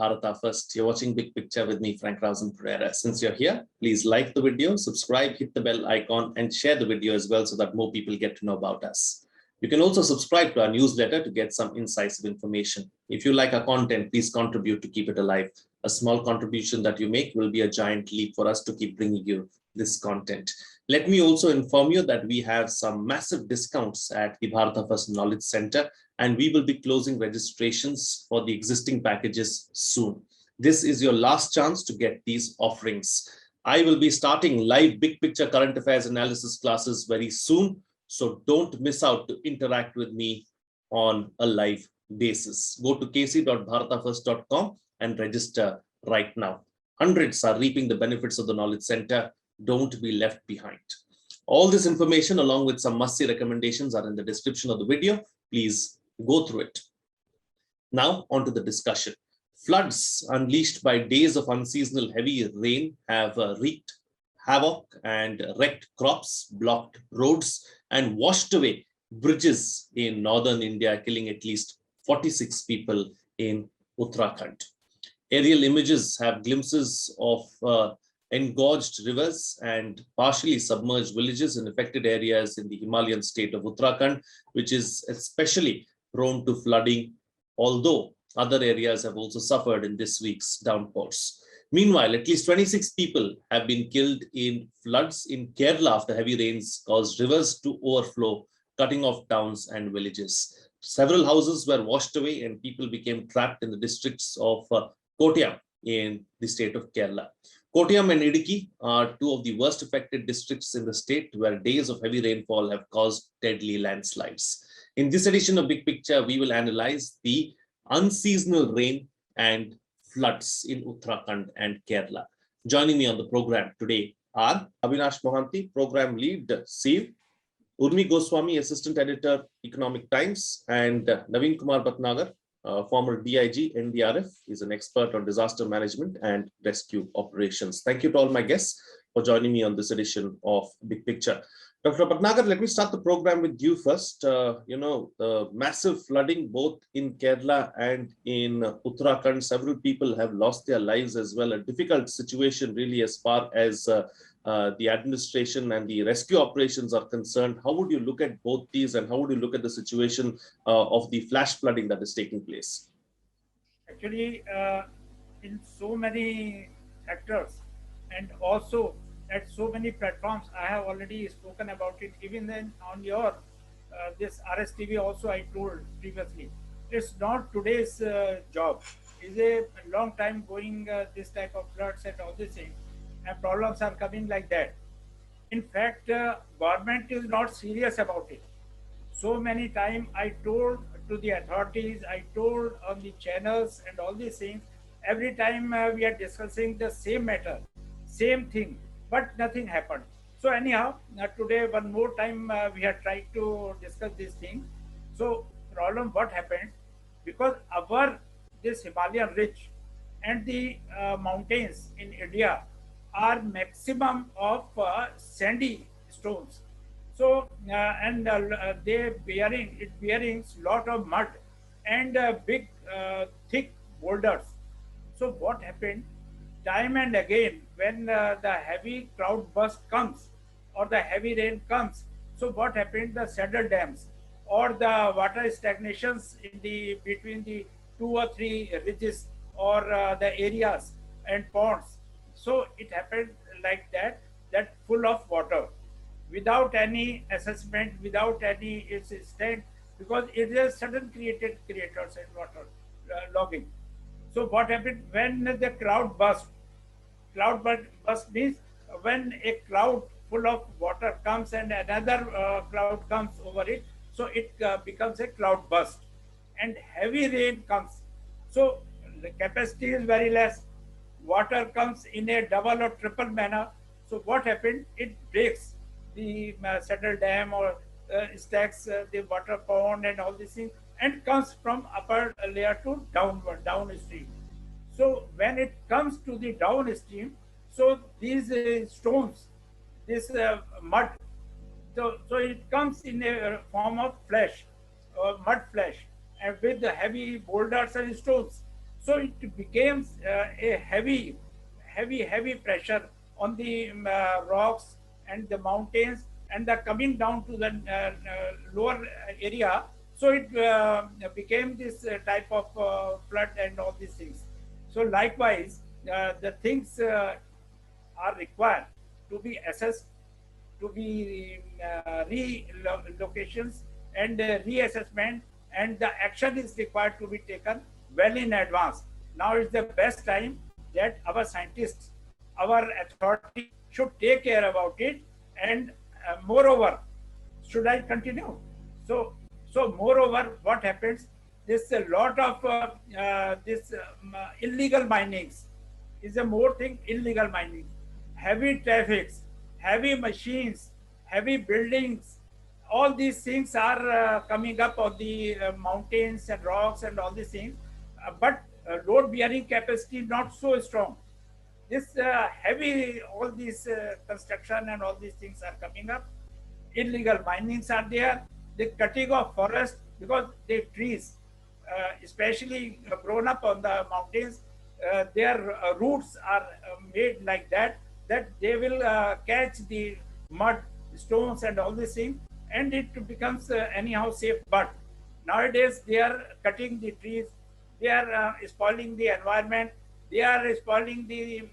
Bharata First. You're watching Big Picture with me, Frank Pereira. Since you're here, please like the video, subscribe, hit the bell icon, and share the video as well so that more people get to know about us. You can also subscribe to our newsletter to get some incisive information. If you like our content, please contribute to keep it alive. A small contribution that you make will be a giant leap for us to keep bringing you this content. Let me also inform you that we have some massive discounts at the Bharata First Knowledge Center, and we will be closing registrations for the existing packages soon. This is your last chance to get these offerings. I will be starting live big picture current affairs analysis classes very soon, so don't miss out to interact with me on a live basis. Go to kc.bharatafirst.com and register right now. Hundreds are reaping the benefits of the Knowledge Center. Don't be left behind. All this information along with some must-see recommendations are in the description of the video. Please go through it. Now on to the discussion. Floods unleashed by days of unseasonal heavy rain have wreaked havoc and wrecked crops, blocked roads, and washed away bridges in northern India, killing at least 46 people in Uttarakhand. Aerial images have glimpses of engorged rivers and partially submerged villages in affected areas in the Himalayan state of Uttarakhand, which is especially prone to flooding, although other areas have also suffered in this week's downpours. Meanwhile, at least 26 people have been killed in floods in Kerala after heavy rains caused rivers to overflow, cutting off towns and villages. Several houses were washed away and people became trapped in the districts of Kottayam in the state of Kerala. Kottayam and Idukki are two of the worst affected districts in the state, where days of heavy rainfall have caused deadly landslides. In this edition of Big Picture, we will analyze the unseasonal rain and floods in Uttarakhand and Kerala. Joining me on the program today are Avinash Mohanty, Program Lead, SEEV, Urmi Goswami, Assistant Editor, Economic Times, and Naveen Kumar Bhatnagar, former DIG, NDRF. He's an expert on disaster management and rescue operations. Thank you to all my guests for joining me on this edition of Big Picture. Dr. Bhatnagar, let me start the program with you first. Massive flooding both in Kerala and in Uttarakhand. Several people have lost their lives as well. A difficult situation really as far as the administration and the rescue operations are concerned. How would you look at both these, and how would you look at the situation of the flash flooding that is taking place? Actually, in so many sectors and also at so many platforms, I have already spoken about it. Even then on your this RSTV also I told previously. It's not today's job. It's a long time going this type of floods and all these things, and problems are coming like that. In fact, government is not serious about it. So many times I told to the authorities, I told on the channels and all these things. Every time we are discussing the same matter, same thing, but nothing happened. So anyhow, today one more time we have tried to discuss this thing. So problem what happened, because our this Himalayan ridge and the mountains in India are maximum of sandy stones. So they bearing lot of mud and big thick boulders. So what happened? Time and again, when the heavy cloud burst comes or the heavy rain comes, so what happened? The saddle dams or the water stagnations in the between the 2 or 3 ridges or the areas and ponds. So it happened like that, that full of water, without any assessment, without any its extent, because it is sudden creators and water logging. So what happened when the cloud burst? Cloud burst means when a cloud full of water comes and another cloud comes over it, so it becomes a cloud burst, and heavy rain comes. So the capacity is very less. Water comes in a double or triple manner. So what happened? It breaks the saddle dam or stacks the water pond and all these things, and comes from upper layer to downstream. So when it comes to the downstream, so these stones, this mud, so it comes in a form of flesh, mud flesh, and with the heavy boulders and stones. So it becomes a heavy pressure on the rocks and the mountains, and the coming down to the lower area. So it became this type of flood and all these things. So likewise, the things are required to be assessed, to be relocations and reassessment, and the action is required to be taken well in advance. Now is the best time that our scientists, our authority should take care about it. And moreover, should I continue? So, so moreover, what happens? There's a lot of this illegal minings is a more thing. Illegal mining, heavy traffics, heavy machines, heavy buildings. All these things are coming up on the mountains and rocks and all these things, but load bearing capacity not so strong. This heavy, all these construction and all these things are coming up. Illegal minings are there. The cutting of forest, because the trees, especially grown up on the mountains, their roots are made like that, that they will catch the mud, stones and all these things, and it becomes anyhow safe. But nowadays they are cutting the trees, they are spoiling the environment, they are spoiling the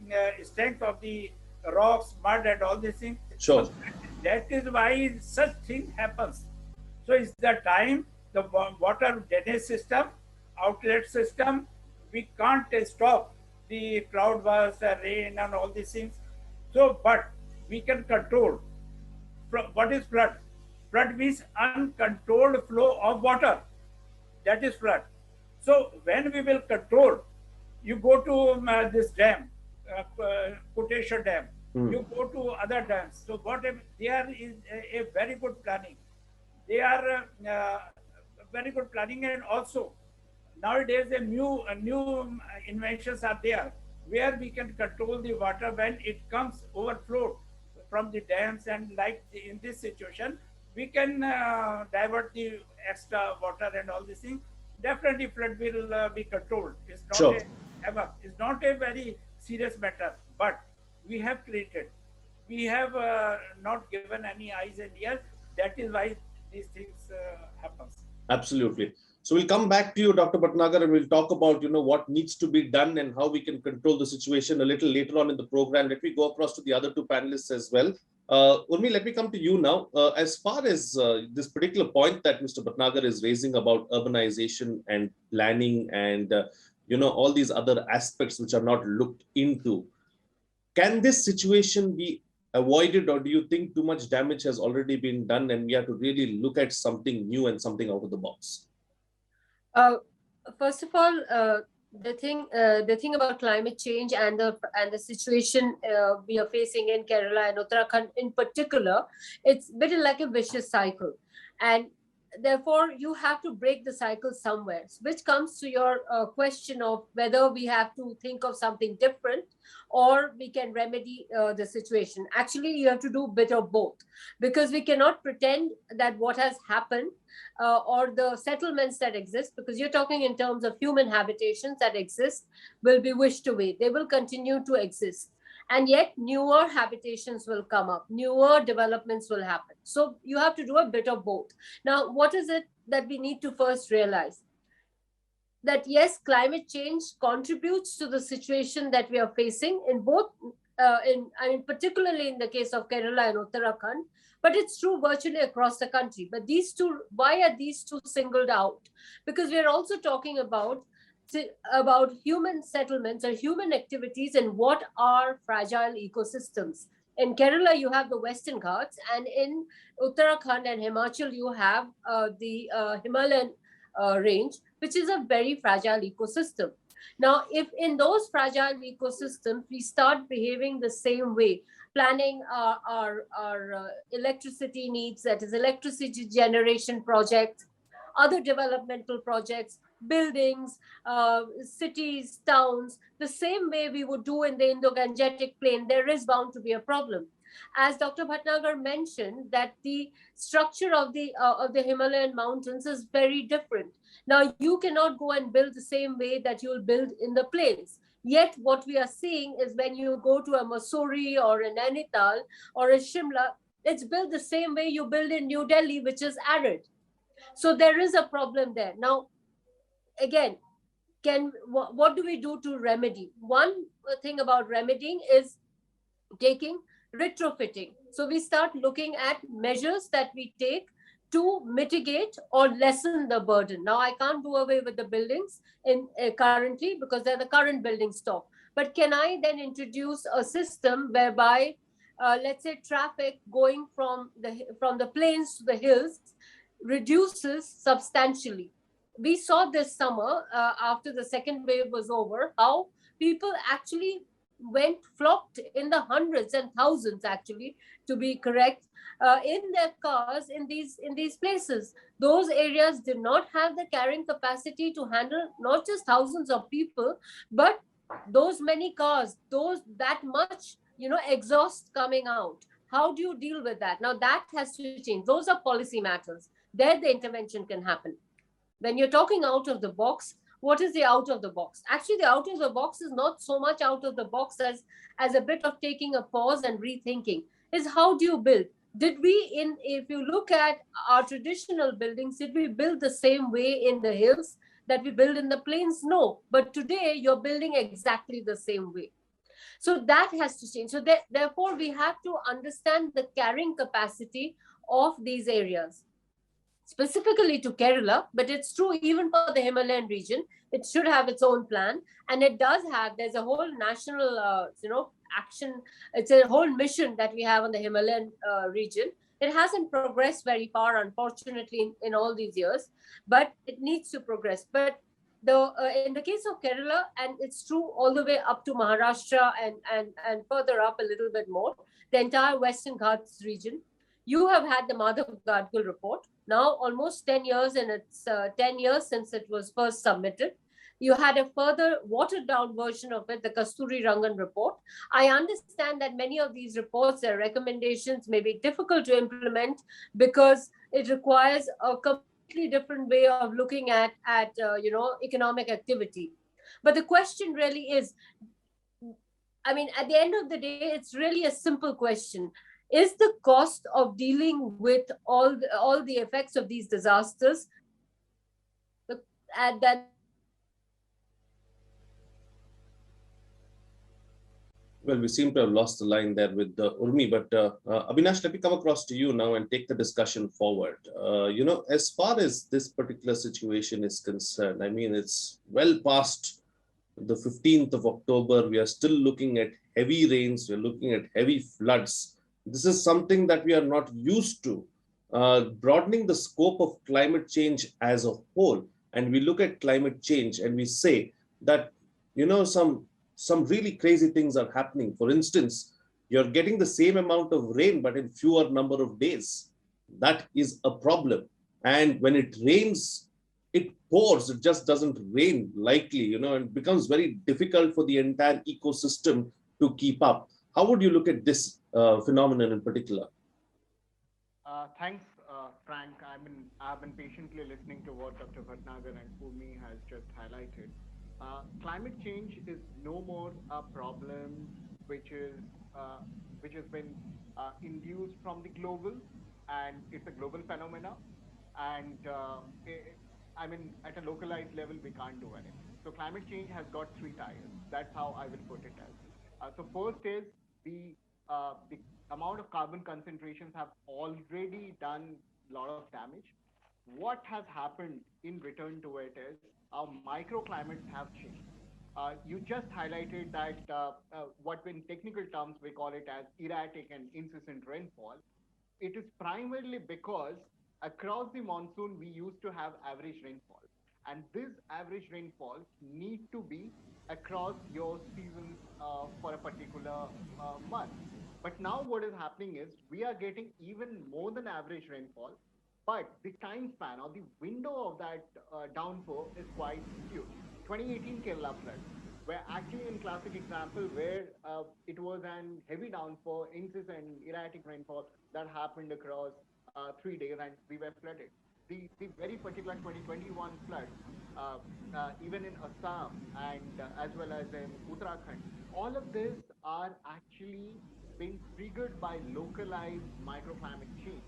strength of the rocks, mud and all these things. Sure. So that is why such thing happens. So it's the time, the water drainage system, outlet system, we can't stop the cloud burst, rain and all these things. So, but we can control. What is flood? Flood means uncontrolled flow of water. That is flood. So when we will control, you go to this dam, Kottayam Dam, you go to other dams. So what if there is a very good planning. They are very good planning, and also nowadays a new inventions are there where we can control the water when it comes overflowed from the dams, and like in this situation we can divert the extra water and all these things. Definitely flood will be controlled. It's not Sure. it's not a very serious matter, but we have created, we have not given any eyes and ears. That is why these things happens. Absolutely. So we'll come back to you, Dr. Bhatnagar, and we'll talk about, what needs to be done and how we can control the situation a little later on in the program. Let me go across to the other two panelists as well. Urmi, let me come to you now. As far as this particular point that Mr. Bhatnagar is raising about urbanization and planning and, all these other aspects which are not looked into, can this situation be avoided, or do you think too much damage has already been done and we have to really look at something new and something out of the box? Uh, First of all, the thing about climate change and the situation we are facing in Kerala and Uttarakhand in particular, it's a bit like a vicious cycle, and therefore you have to break the cycle somewhere. Which comes to your question of whether we have to think of something different or we can remedy the situation. Actually, you have to do a bit of both, because we cannot pretend that what has happened or the settlements that exist, because you're talking in terms of human habitations that exist, will be wished away. They will continue to exist. And yet newer habitations will come up, newer developments will happen. So you have to do a bit of both. Now, what is it that we need to first realize? That yes, climate change contributes to the situation that we are facing in both, particularly in the case of Kerala and Uttarakhand, but it's true virtually across the country. But these two, why are these two singled out? Because we are also talking about human settlements or human activities and what are fragile ecosystems. In Kerala, you have the Western Ghats, and in Uttarakhand and Himachal, you have the Himalayan range, which is a very fragile ecosystem. Now, if in those fragile ecosystems, we start behaving the same way, planning our electricity needs, that is electricity generation projects, other developmental projects, buildings, cities, towns, the same way we would do in the Indo-Gangetic plain, there is bound to be a problem. As Dr. Bhatnagar mentioned, that the structure of the Himalayan mountains is very different. Now, you cannot go and build the same way that you will build in the plains. Yet, what we are seeing is when you go to a Mussoorie or a Nainital or a Shimla, it's built the same way you build in New Delhi, which is arid. So there is a problem there. Now, again, what do we do to remedy? One thing about remedying is taking retrofitting. So we start looking at measures that we take to mitigate or lessen the burden. Now, I can't do away with the buildings in currently because they're the current building stock. But can I then introduce a system whereby, let's say, traffic going from the plains to the hills reduces substantially? We saw this summer, after the second wave was over, how people actually flocked in the hundreds and thousands, actually, to be correct, in their cars in these places. Those areas did not have the carrying capacity to handle not just thousands of people, but those many cars, those that much, exhaust coming out. How do you deal with that? Now that has to change. Those are policy matters. There the intervention can happen. When you're talking out of the box, what is the out of the box? Actually, the out of the box is not so much out of the box as a bit of taking a pause and rethinking. Is how do you build? Did we, in if you look at our traditional buildings, did we build the same way in the hills that we build in the plains? No. But today you're building exactly the same way. So that has to change. So therefore, we have to understand the carrying capacity of these areas, specifically to Kerala, but it's true even for the Himalayan region. It should have its own plan, and it does have. There's a whole national, action. It's a whole mission that we have on the Himalayan region. It hasn't progressed very far, unfortunately, in all these years, but it needs to progress. But in the case of Kerala, and it's true all the way up to Maharashtra and further up a little bit more, the entire Western Ghats region, you have had the Madhav Gadgil report. Now, almost 10 years, and it's 10 years since it was first submitted. You had a further watered down version of it, the Kasturi Rangan report. I understand that many of these reports, their recommendations may be difficult to implement because it requires a completely different way of looking at economic activity. But the question really is, I mean, at the end of the day, it's really a simple question. Is the cost of dealing with all the effects of these disasters that Well, we seem to have lost the line there with Urmi, but Abhinash, let me come across to you now and take the discussion forward. As far as this particular situation is concerned, I mean, it's well past the 15th of October. We are still looking at heavy rains. We're looking at heavy floods. This is something that we are not used to. Broadening the scope of climate change as a whole, and we look at climate change and we say that, some really crazy things are happening. For instance, you're getting the same amount of rain, but in fewer number of days. That is a problem. And when it rains, it pours. It just doesn't rain lightly, and it becomes very difficult for the entire ecosystem to keep up. How would you look at this phenomenon in particular? Thanks, Frank. I've been patiently listening to what Dr. Bhatnagar and Purmi has just highlighted. Climate change is no more a problem which is which has been induced from the global, and it's a global phenomena. And at a localized level, we can't do anything. So climate change has got three tires. That's how I will put it as. So first is the amount of carbon concentrations have already done a lot of damage. What has happened in return to it is our microclimates have changed. You just highlighted that what in technical terms we call it as erratic and incessant rainfall. It is primarily because across the monsoon we used to have average rainfall, and this average rainfall need to be across your seasons for a particular month. But now what is happening is we are getting even more than average rainfall, but the time span or the window of that downpour is quite huge. 2018 Kerala flood, where actually in classic example where it was an heavy downpour, incessant erratic rainfall that happened across 3 days, and we were flooded. The very particular 2021 floods, uh, even in Assam and as well as in Uttarakhand, all of this are actually being triggered by localized microclimate change.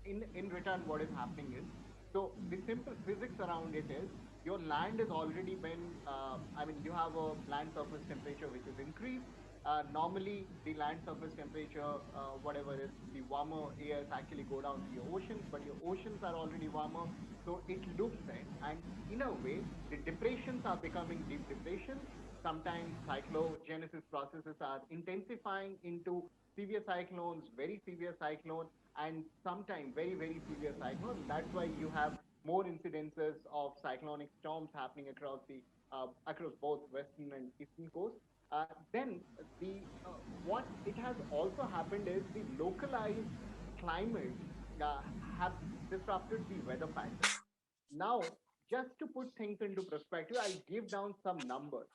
In return, what is happening is, so the simple physics around it is, your land has already been, I mean, you have a land surface temperature which is increased. Normally, the land surface temperature, whatever is the warmer airs actually go down to your oceans, but your oceans are already warmer. So it loops in, and in a way, the depressions are becoming deep depressions. Sometimes cyclogenesis processes are intensifying into severe cyclones, very severe cyclone, and sometimes very, very severe cyclone. That's why you have more incidences of cyclonic storms happening across both western and eastern coast. Then what it has also happened is the localized climate uh, have disrupted the weather pattern. Now, just to put things into perspective, I'll give down some numbers.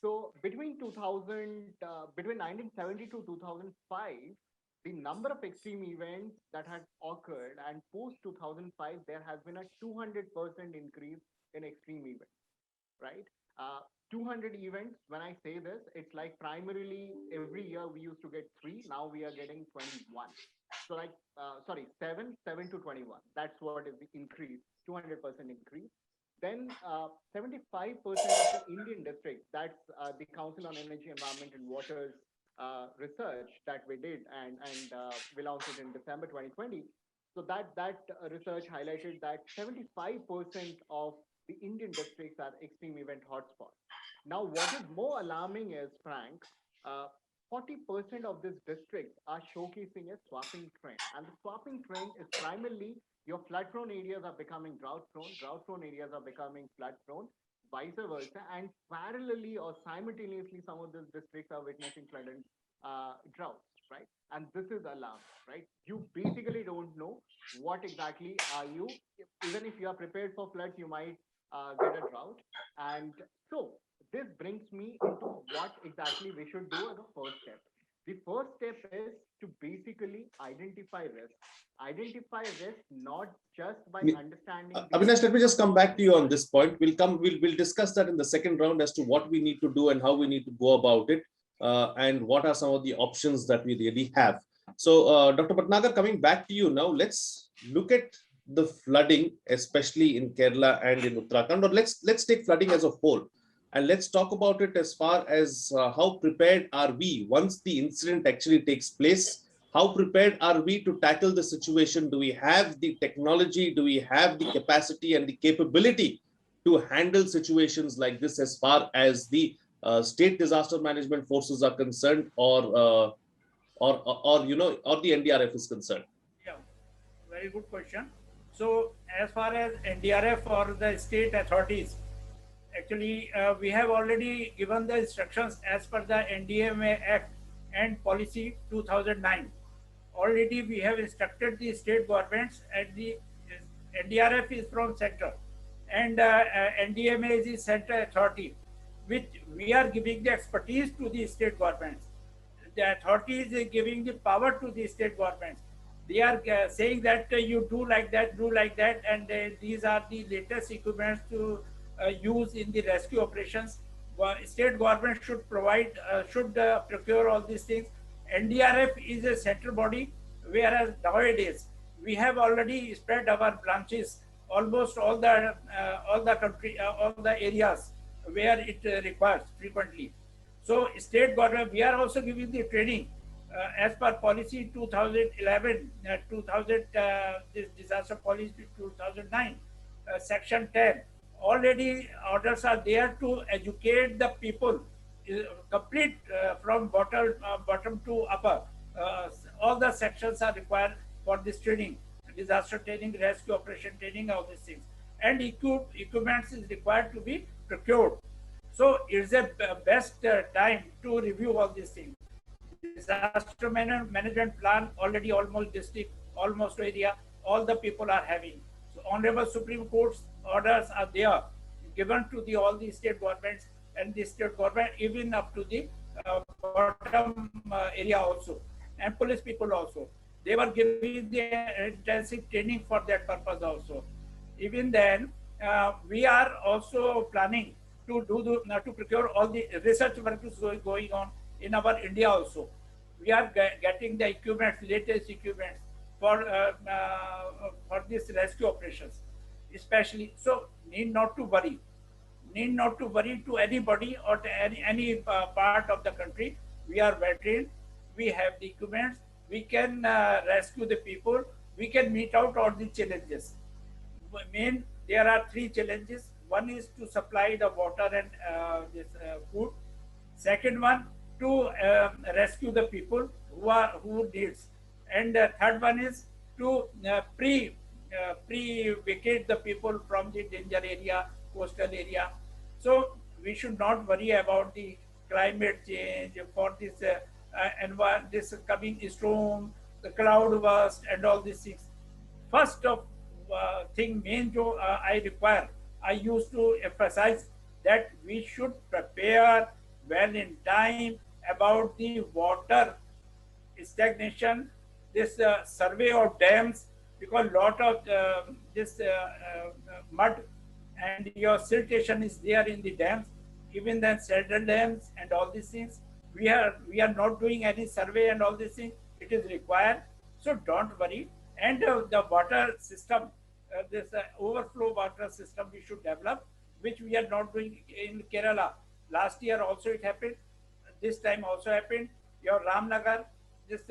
So between 1970 to 2005, the number of extreme events that had occurred, and post 2005, there has been a 200% increase in extreme events, right? 200 events, when I say this, it's like primarily every year we used to get three, now we are getting 21. So like, sorry, seven to 21. That's what is the increase, 200% increase. Then 75% of the Indian districts, that's the Council on Energy, Environment and Waters research that we did, and we launched it in December 2020. So that research highlighted that 75% of the Indian districts are extreme event hotspots. Now, what is more alarming is, Frank, uh, 40% of these districts are showcasing a swapping trend. And the swapping trend is primarily your flood prone areas are becoming drought prone areas are becoming flood prone, vice versa. And parallelly or simultaneously, some of these districts are witnessing flood and droughts, right? And this is alarm, right? You basically don't know what exactly are you, even if you are prepared for floods, you might get a drought. And so this brings me into what exactly we should do as a first step. The first step is to basically identify risk not just by understanding Avinash, let me just come back to you on this point. We'll discuss that in the second round as to what we need to do and how we need to go about it, and what are some of the options that we really have. So, Dr. Bhatnagar, coming back to you now, let's look at the flooding, especially in Kerala and in Uttarakhand, or let's take flooding as a whole. And let's talk about it as far as how prepared are we once the incident actually takes place. How prepared are we to tackle the situation? Do we have the technology? Do we have the capacity and the capability to handle situations like this as far as the state disaster management forces are concerned, or the NDRF is concerned? Yeah, very good question. So as far as NDRF or the state authorities, actually, we have already given the instructions as per the NDMA Act and Policy 2009. Already we have instructed the state governments, and the NDRF is from center, and NDMA is the central authority, which we are giving the expertise to the state governments. The authority is giving the power to the state governments. They are saying that you do like that, and these are the latest equipments to use in the rescue operations. State government should procure all these things. NDRF is a central body, whereas nowadays we have already spread our branches almost all the country, all the areas where it requires frequently. So state government, we are also giving the training as per policy 2011, 2000, this disaster policy 2009, section 10. Already orders are there to educate the people, complete from bottom to upper. All the sections are required for this training, disaster training, rescue operation training, all these things. And equipment is required to be procured. So it's a best time to review all these things. Disaster management plan already almost district, almost area, all the people are having. So Honorable Supreme Court's orders are there, given to all the state governments and the state government, even up to the bottom area also, and police people also. They were giving the intensive training for that purpose also. Even then, we are also planning to to procure all the research work is going on in our India also. We are getting the equipment, latest equipment for this rescue operations, especially. So need not to worry to anybody or to any part of the country. We are well trained. We have the equipment. We can rescue the people. We can meet out all the challenges. There are three challenges. One is to supply the water and this food. Second one, to rescue the people who needs, and third one is to pre vacate the people from the danger area, coastal area. So we should not worry about the climate change for this this coming storm, the cloud burst, and all these things. First of thing main jo I require, I used to emphasize that we should prepare well in time about the water stagnation, this survey of dams, because lot of this mud and your siltation is there in the dams, even then shelter dams and all these things. We are not doing any survey and all these things. It is required, so don't worry. And the water system, this overflow water system we should develop, which we are not doing in Kerala. Last year also it happened. This time also happened. Your Ramnagar, this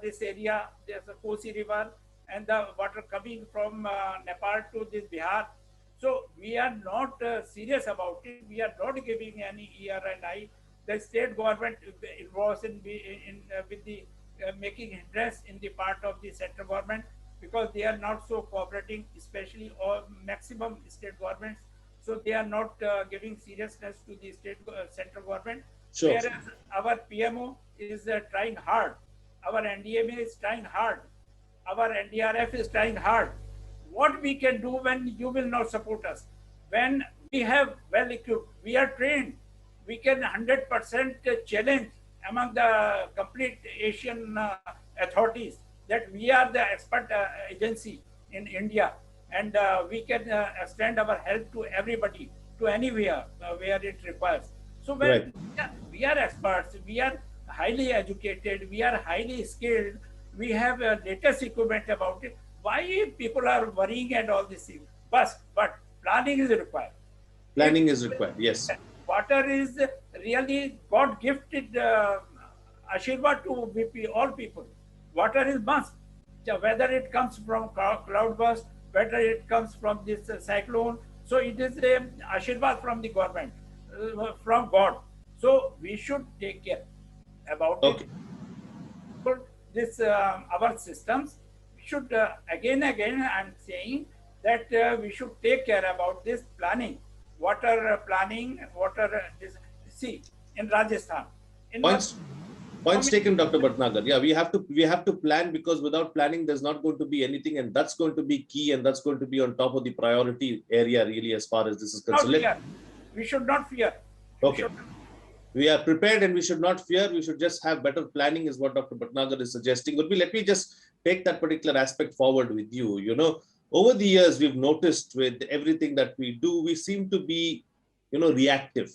this area, there's a Kosi River, and the water coming from Nepal to this Bihar. So we are not serious about it. We are not giving any ear and eye. The state government involves with the making interest in the part of the central government, because they are not so cooperating, especially or maximum state governments. So they are not giving seriousness to the central government. Sure. Whereas our PMO is trying hard, our NDMA is trying hard, our NDRF is trying hard. What we can do when you will not support us? When we have well equipped, we are trained, we can 100% challenge among the complete Asian authorities that we are the expert agency in India, and we can extend our help to everybody, to anywhere where it requires. So when Right. we are experts, we are highly educated, we are highly skilled, we have latest equipment about it. Why people are worrying and all these things? But planning is required. Planning is required. Yes. Water is really God gifted Ashirwad to all people. Water is must. So whether it comes from cloud burst, whether it comes from this cyclone, so it is a Ashirwad from the government, from God. So we should take care about it. This our systems. We should again I'm saying that we should take care about this planning, water planning, see in Rajasthan. Points taken, Dr. Bhatnagar. Yeah, we have to plan, because without planning, there's not going to be anything, and that's going to be key, and that's going to be on top of the priority area, really, as far as this is concerned. We should not fear. Okay. We are prepared and we should not fear. We should just have better planning, is what Dr. Bhatnagar is suggesting. But let me just take that particular aspect forward with you. You know, over the years, we've noticed with everything that we do, we seem to be, reactive.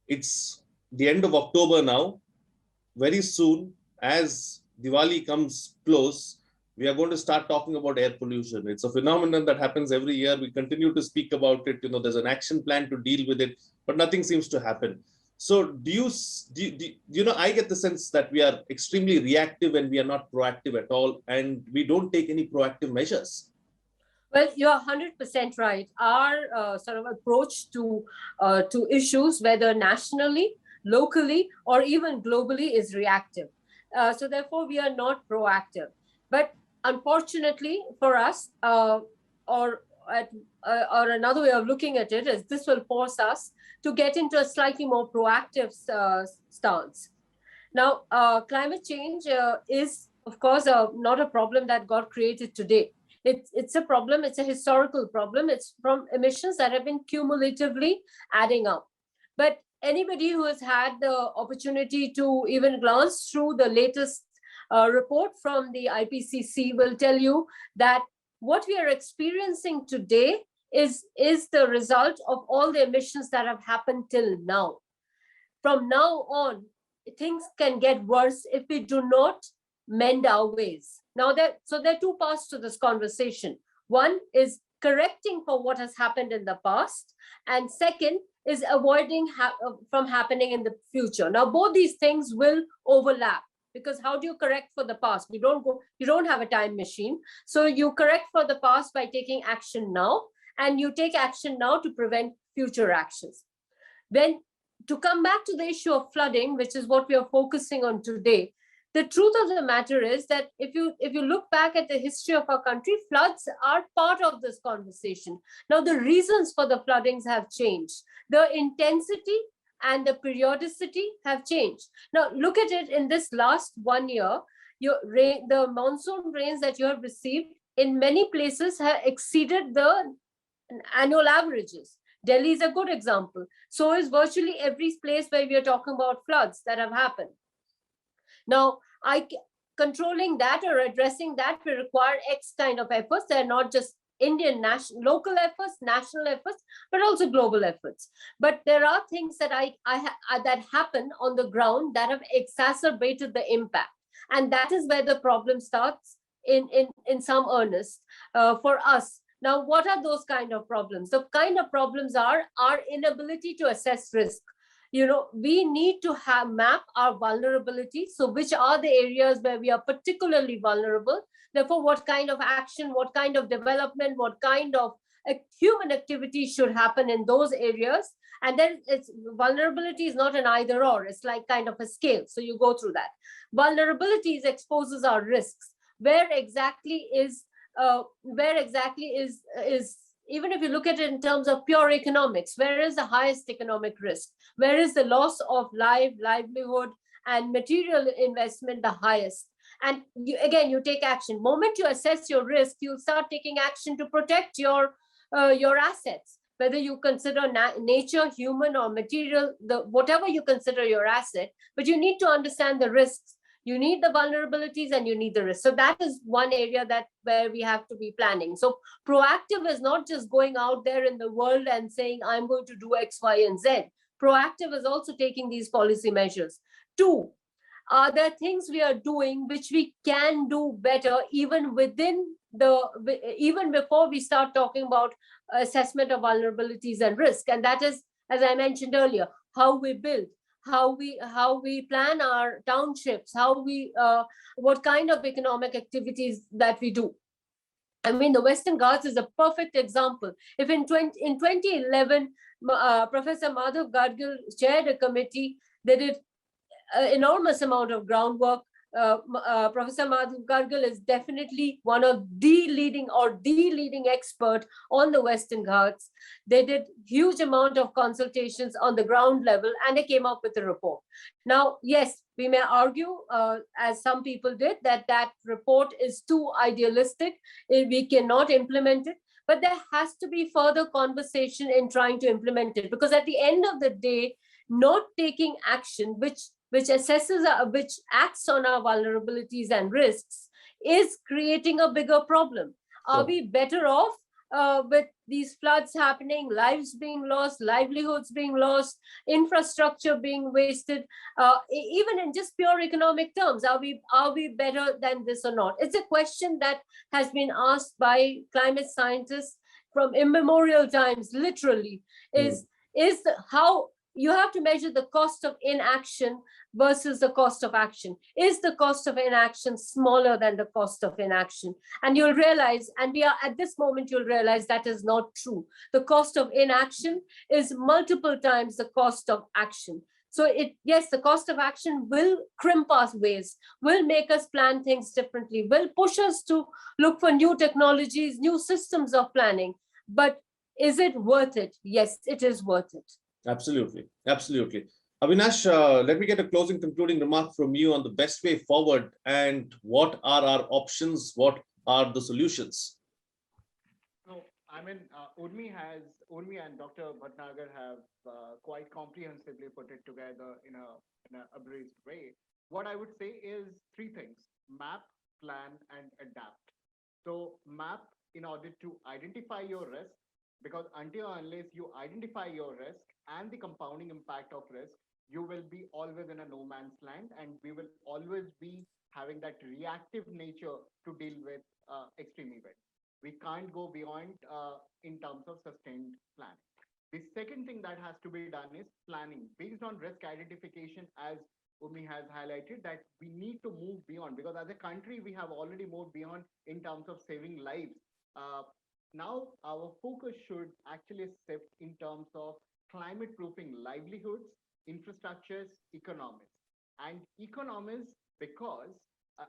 It's the end of October now. Very soon, as Diwali comes close, we are going to start talking about air pollution. It's a phenomenon that happens every year. We continue to speak about it. There's an action plan to deal with it, but nothing seems to happen. So I get the sense that we are extremely reactive and we are not proactive at all, and we don't take any proactive measures. Well, you're 100% right. Our sort of approach to issues, whether nationally, locally, or even globally, is reactive. So therefore, we are not proactive. But unfortunately for us, or another way of looking at it is, this will force us to get into a slightly more proactive stance. Now, climate change is, of course, not a problem that God created today. It's a problem. It's a historical problem. It's from emissions that have been cumulatively adding up. But anybody who has had the opportunity to even glance through the latest report from the IPCC will tell you that what we are experiencing today is the result of all the emissions that have happened till now. From now on, things can get worse if we do not mend our ways. Now, there are two parts to this conversation. One is correcting for what has happened in the past, and second is avoiding from happening in the future. Now, both these things will overlap, because how do you correct for the past? You don't have a time machine. So you correct for the past by taking action now, and you take action now to prevent future actions. Then, to come back to the issue of flooding, which is what we are focusing on today, the truth of the matter is that if you look back at the history of our country, floods are part of this conversation. Now, the reasons for the floodings have changed. The intensity and the periodicity have changed. Now, look at it in this last 1 year. The monsoon rains that you have received in many places have exceeded the annual averages. Delhi is a good example. So is virtually every place where we are talking about floods that have happened. Now, controlling that or addressing that will require X kind of efforts. They're not just Indian local efforts, national efforts, but also global efforts. But there are things that that happen on the ground that have exacerbated the impact, and that is where the problem starts in some earnest for us. Now, what are those kind of problems? The kind of problems are our inability to assess risk. We need to map our vulnerability. So which are the areas where we are particularly vulnerable? Therefore, what kind of action, what kind of development, what kind of human activity should happen in those areas? And then vulnerability is not an either or, it's like kind of a scale. So you go through that. Vulnerabilities exposes our risks. Where exactly is even if you look at it in terms of pure economics, where is the highest economic risk? Where is the loss of livelihood and material investment the highest? And you take action. Moment you assess your risk, you'll start taking action to protect your assets. Whether you consider nature, human, or material, whatever you consider your asset, but you need to understand the risks. You need the vulnerabilities and you need the risk. So that is one area where we have to be planning. So proactive is not just going out there in the world and saying, I'm going to do X, Y, and Z. Proactive is also taking these policy measures. Two, are there things we are doing which we can do better even before we start talking about assessment of vulnerabilities and risk? And that is, as I mentioned earlier, how we build, how we plan our townships, what kind of economic activities that we do. I mean, the Western Ghats is a perfect example. If in 2011, Professor Madhav Gadgil chaired a committee, they did an enormous amount of groundwork. Professor Madhav Gadgil is definitely one of the leading expert on the Western Ghats. They did huge amount of consultations on the ground level, and they came up with a report. Now, yes, we may argue, as some people did, that report is too idealistic. We cannot implement it, but there has to be further conversation in trying to implement it, because at the end of the day, not taking action, which acts on our vulnerabilities and risks, is creating a bigger problem. Are we better off with these floods happening, lives being lost, livelihoods being lost, infrastructure being wasted, even in just pure economic terms? Are we better than this or not? It's a question that has been asked by climate scientists from immemorial times, literally, how you have to measure the cost of inaction versus the cost of action. Is the cost of inaction smaller than the cost of inaction? And you'll realize, and at this moment, you'll realize that is not true. The cost of inaction is multiple times the cost of action. So yes, the cost of action will crimp our ways, will make us plan things differently, will push us to look for new technologies, new systems of planning. But is it worth it? Yes, it is worth it. Absolutely. Absolutely. Avinash, let me get a closing concluding remark from you on the best way forward and what are our options? What are the solutions? So I I mean, Urmi and Dr. Bhatnagar have quite comprehensively put it together in a abridged way. What I would say is three things: map, plan, and adapt. So map in order to identify your risk, because until or unless you identify your risk and the compounding impact of risk, you will be always in a no man's land, and we will always be having that reactive nature to deal with extreme events. We can't go beyond in terms of sustained planning. The second thing that has to be done is planning based on risk identification, as Umi has highlighted, that we need to move beyond, because as a country, we have already moved beyond in terms of saving lives. Uh, Now, our focus should actually shift in terms of climate proofing livelihoods, infrastructures, economies, and economies because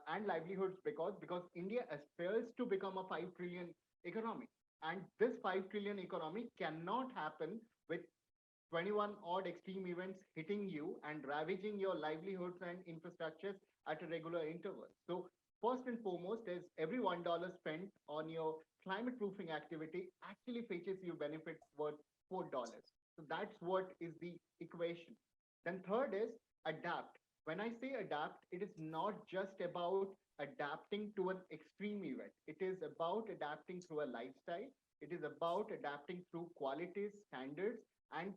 and livelihoods because India aspires to become a 5 trillion economy, and this 5 trillion economy cannot happen with 21 odd extreme events hitting you and ravaging your livelihoods and infrastructures at a regular interval. So first and foremost is every $1 spent on your climate proofing activity actually fetches you benefits worth $4. So that's what is the equation. Then third is adapt. When I say adapt, it is not just about adapting to an extreme event. It is about adapting through a lifestyle. It is about adapting through qualities, standards, and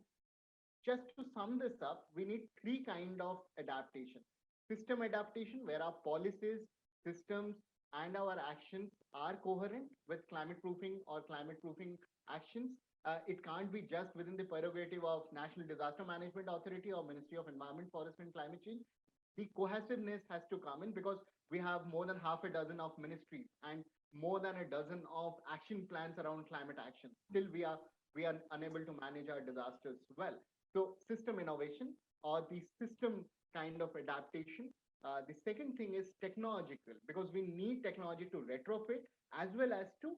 just to sum this up, we need three kind of adaptation. System adaptation, where our policies, systems, and our actions are coherent with climate proofing or climate proofing actions. It can't be just within the prerogative of National Disaster Management Authority or Ministry of Environment, Forest, and Climate Change. The cohesiveness has to come in because we have more than half a dozen of ministries and more than a dozen of action plans around climate action. Still, we are unable to manage our disasters well. So system innovation or the system kind of adaptation. The second thing is technological, because we need technology to retrofit as well as to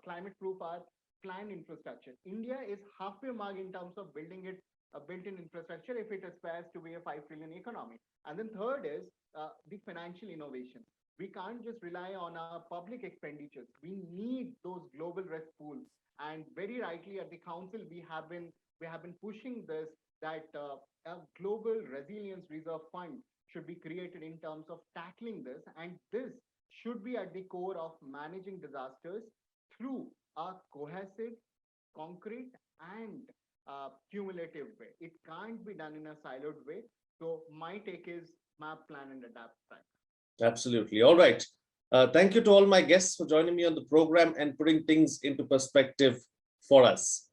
climate proof our planned infrastructure. India is halfway mark in terms of building its built-in infrastructure if it aspires to be a 5 trillion economy. And then third is the financial innovation. We can't just rely on our public expenditures. We need those global risk pools. And very rightly at the council, we have been pushing this, that a global resilience reserve fund should be created in terms of tackling this. And this should be at the core of managing disasters through a cohesive, concrete, and cumulative way. It can't be done in a siloed way. So my take is map, plan, and adapt. Absolutely. All right. Thank you to all my guests for joining me on the program and putting things into perspective for us.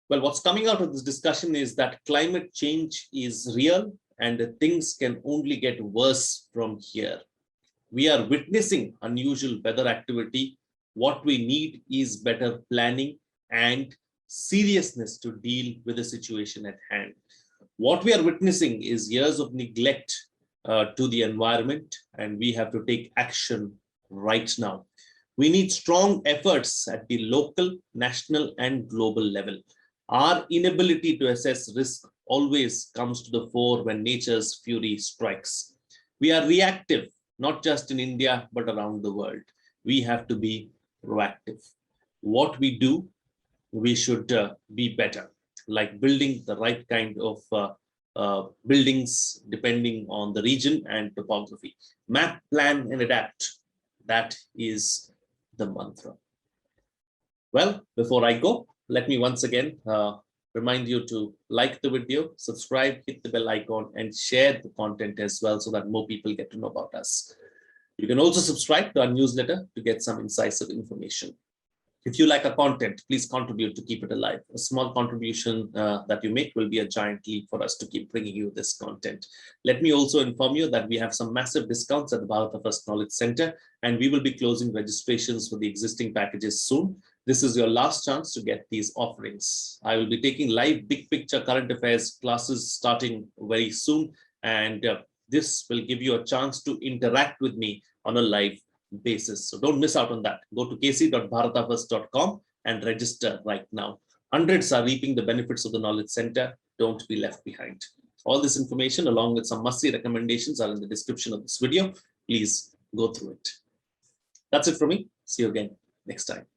Well, what's coming out of this discussion is that climate change is real and things can only get worse from here. We are witnessing unusual weather activity. What we need is better planning and seriousness to deal with the situation at hand. What we are witnessing is years of neglect to the environment, and we have to take action right now. We need strong efforts at the local, national, and global level. Our inability to assess risk always comes to the fore when nature's fury strikes. We are reactive, not just in India, but around the world. We have to be proactive. What we do, we should be better, like building the right kind of buildings depending on the region and topography. Map, plan, and adapt. That is the mantra. Well, before I go, let me once again remind you to like the video, subscribe, hit the bell icon, and share the content as well so that more people get to know about us. You can also subscribe to our newsletter to get some incisive information. If you like our content, please contribute to keep it alive. A small contribution that you make will be a giant leap for us to keep bringing you this content. Let me also inform you that we have some massive discounts at the Bharata First Knowledge Center, and we will be closing registrations for the existing packages soon. This is your last chance to get these offerings. I will be taking live big picture current affairs classes starting very soon, and this will give you a chance to interact with me on a live basis. So don't miss out on that. Go to kc.bharatafirst.com and register right now. Hundreds are reaping the benefits of the Knowledge Center. Don't be left behind. All this information along with some must-see recommendations are in the description of this video. Please go through it. That's it from me. See you again next time.